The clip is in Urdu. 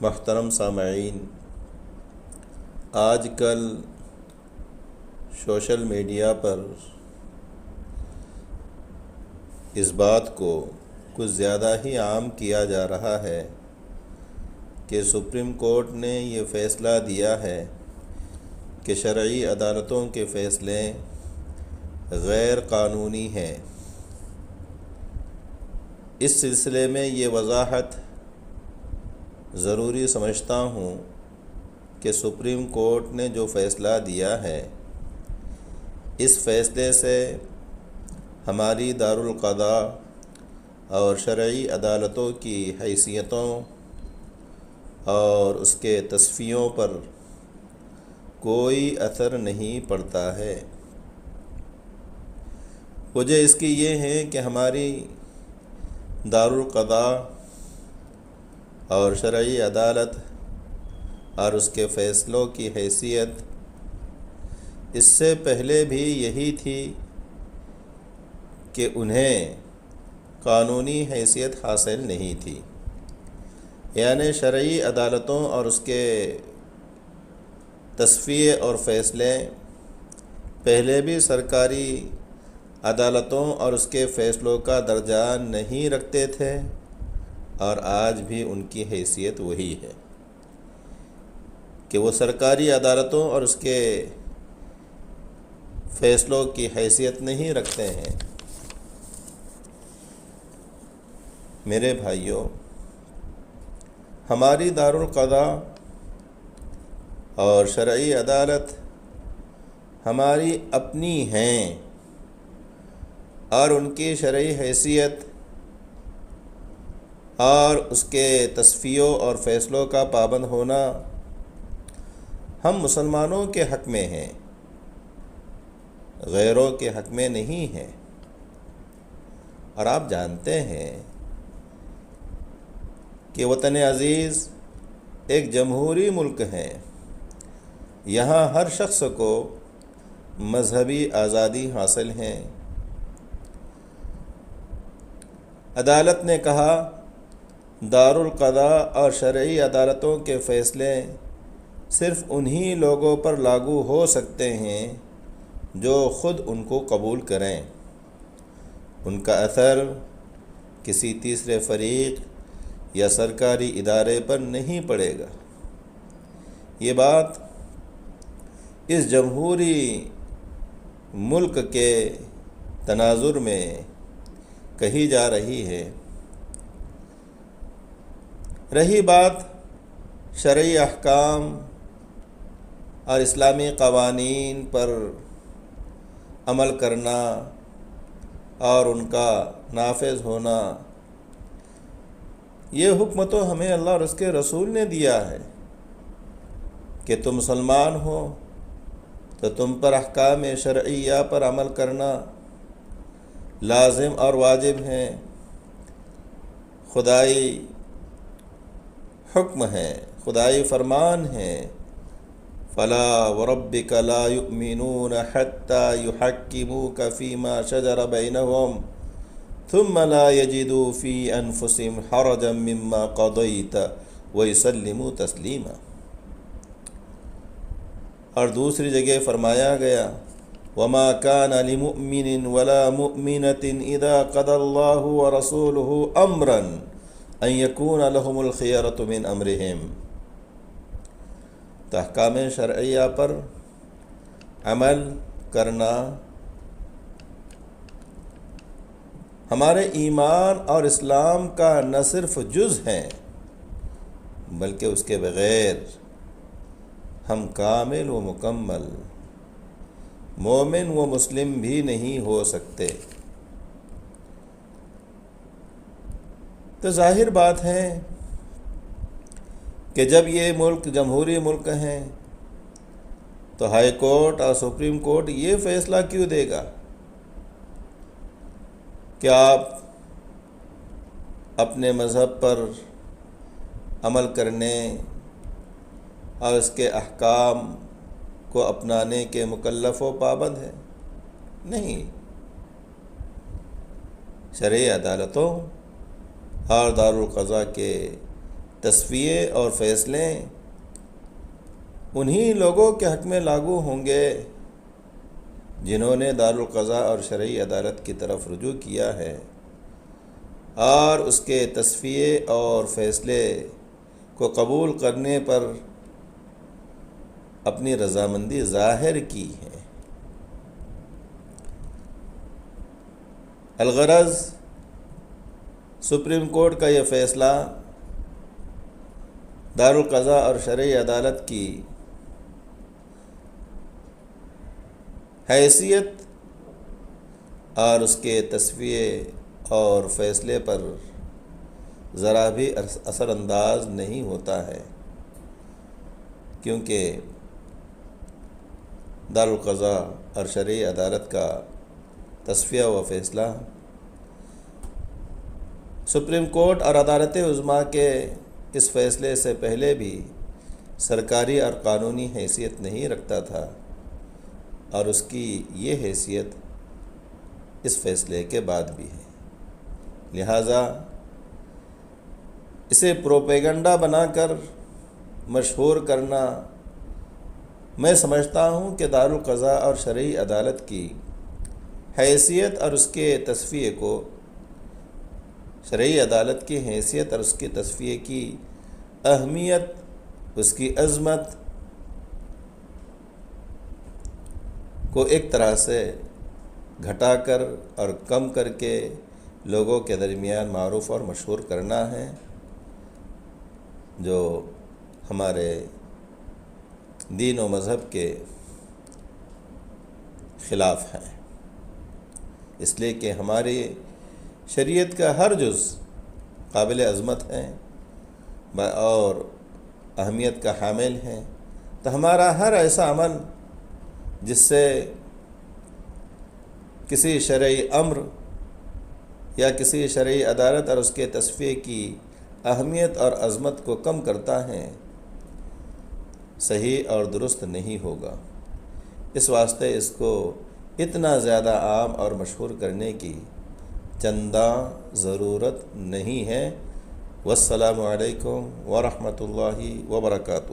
محترم سامعین، آج کل سوشل میڈیا پر اس بات کو کچھ زیادہ ہی عام کیا جا رہا ہے کہ سپریم کورٹ نے یہ فیصلہ دیا ہے کہ شرعی عدالتوں کے فیصلے غیر قانونی ہیں۔ اس سلسلے میں یہ وضاحت ضروری سمجھتا ہوں کہ سپریم کورٹ نے جو فیصلہ دیا ہے، اس فیصلے سے ہماری دارالقضاء اور شرعی عدالتوں کی حیثیتوں اور اس کے تصفیوں پر کوئی اثر نہیں پڑتا ہے۔ وجہ اس کی یہ ہے کہ ہماری دارالقضاء اور شرعی عدالت اور اس کے فیصلوں کی حیثیت اس سے پہلے بھی یہی تھی کہ انہیں قانونی حیثیت حاصل نہیں تھی، یعنی شرعی عدالتوں اور اس کے تصفیے اور فیصلے پہلے بھی سرکاری عدالتوں اور اس کے فیصلوں کا درجہ نہیں رکھتے تھے، اور آج بھی ان کی حیثیت وہی ہے کہ وہ سرکاری عدالتوں اور اس کے فیصلوں کی حیثیت نہیں رکھتے ہیں۔ میرے بھائیوں، ہماری دارالقضاء اور شرعی عدالت ہماری اپنی ہیں، اور ان کی شرعی حیثیت اور اس کے تصفیوں اور فیصلوں کا پابند ہونا ہم مسلمانوں کے حق میں ہیں، غیروں کے حق میں نہیں ہے۔ اور آپ جانتے ہیں کہ وطن عزیز ایک جمہوری ملک ہے، یہاں ہر شخص کو مذہبی آزادی حاصل ہے۔ عدالت نے کہا دارالقضاء اور شرعی عدالتوں کے فیصلے صرف انہی لوگوں پر لاگو ہو سکتے ہیں جو خود ان کو قبول کریں، ان کا اثر کسی تیسرے فریق یا سرکاری ادارے پر نہیں پڑے گا۔ یہ بات اس جمہوری ملک کے تناظر میں کہی جا رہی ہے۔ رہی بات شرعی احکام اور اسلامی قوانین پر عمل کرنا اور ان کا نافذ ہونا، یہ حکم تو ہمیں اللہ اور اس کے رسول نے دیا ہے کہ تم مسلمان ہو تو تم پر احکام شرعیہ پر عمل کرنا لازم اور واجب ہے، خدائی حکم ہے، خدائی فرمان ہے۔ فَلَا وَرَبِّكَ لَا يُؤْمِنُونَ حَتَّى يُحَكِّمُوكَ فِي مَا شَجَرَ بَيْنَهُمْ ثُمَّ لَا يَجِدُوا فِي أَنفُسِهِمْ حَرَجًا مِّمَّا قَضَيْتَ وَيُسَلِّمُوا تَسْلِيمًا۔ اور دوسری جگہ فرمایا گیا وَمَا كَانَ لِمُؤْمِنٍ وَلَا مُؤْمِنَةٍ إِذَا قَضَى اللَّهُ وَرَسُولُهُ أَمْرًا أَن يَكُونَ لَهُمُ الْخِيَرَةُ مِنْ أَمْرِهِمْ۔ تو احکام شرعیہ پر عمل کرنا ہمارے ایمان اور اسلام کا نہ صرف جز ہے، بلکہ اس کے بغیر ہم کامل و مکمل مومن و مسلم بھی نہیں ہو سکتے۔ تو ظاہر بات ہے کہ جب یہ ملک جمہوری ملک ہیں تو ہائی کورٹ اور سپریم کورٹ یہ فیصلہ کیوں دے گا کہ آپ اپنے مذہب پر عمل کرنے اور اس کے احکام کو اپنانے کے مکلف و پابند ہیں؟ نہیں، شرعی عدالتوں اور دارالقضاء کے تصفیے اور فیصلے انہی لوگوں کے حق میں لاگو ہوں گے جنہوں نے دارالقضاء اور شرعی عدالت کی طرف رجوع کیا ہے اور اس کے تصفیے اور فیصلے کو قبول کرنے پر اپنی رضامندی ظاہر کی ہے۔ الغرض سپریم کورٹ کا یہ فیصلہ دارالقضاء اور شرعی عدالت کی حیثیت اور اس کے تصفیے اور فیصلے پر ذرا بھی اثر انداز نہیں ہوتا ہے، کیونکہ دارالقضاء اور شرعی عدالت کا تصفیہ و فیصلہ سپریم کورٹ اور عدالت عظمیٰ کے اس فیصلے سے پہلے بھی سرکاری اور قانونی حیثیت نہیں رکھتا تھا، اور اس کی یہ حیثیت اس فیصلے کے بعد بھی ہے۔ لہٰذا اسے پروپیگنڈا بنا کر مشہور کرنا، میں سمجھتا ہوں کہ دارالقضاء اور شرعی عدالت کی حیثیت اور اس کے تصفیے کو، شرعی عدالت کی حیثیت اور اس کے تصفیے کی اہمیت، اس کی عظمت کو ایک طرح سے گھٹا کر اور کم کر کے لوگوں کے درمیان معروف اور مشہور کرنا ہے، جو ہمارے دین و مذہب کے خلاف ہے۔ اس لیے کہ ہماری شریعت کا ہر جز قابل عظمت ہے اور اہمیت کا حامل ہے، تو ہمارا ہر ایسا عمل جس سے کسی شرعی امر یا کسی شرعی عدالت اور اس کے تصفیے کی اہمیت اور عظمت کو کم کرتا ہے، صحیح اور درست نہیں ہوگا۔ اس واسطے اس کو اتنا زیادہ عام اور مشہور کرنے کی چنداں ضرورت نہیں ہے۔ والسلام علیکم ورحمۃ اللہ وبرکاتہ۔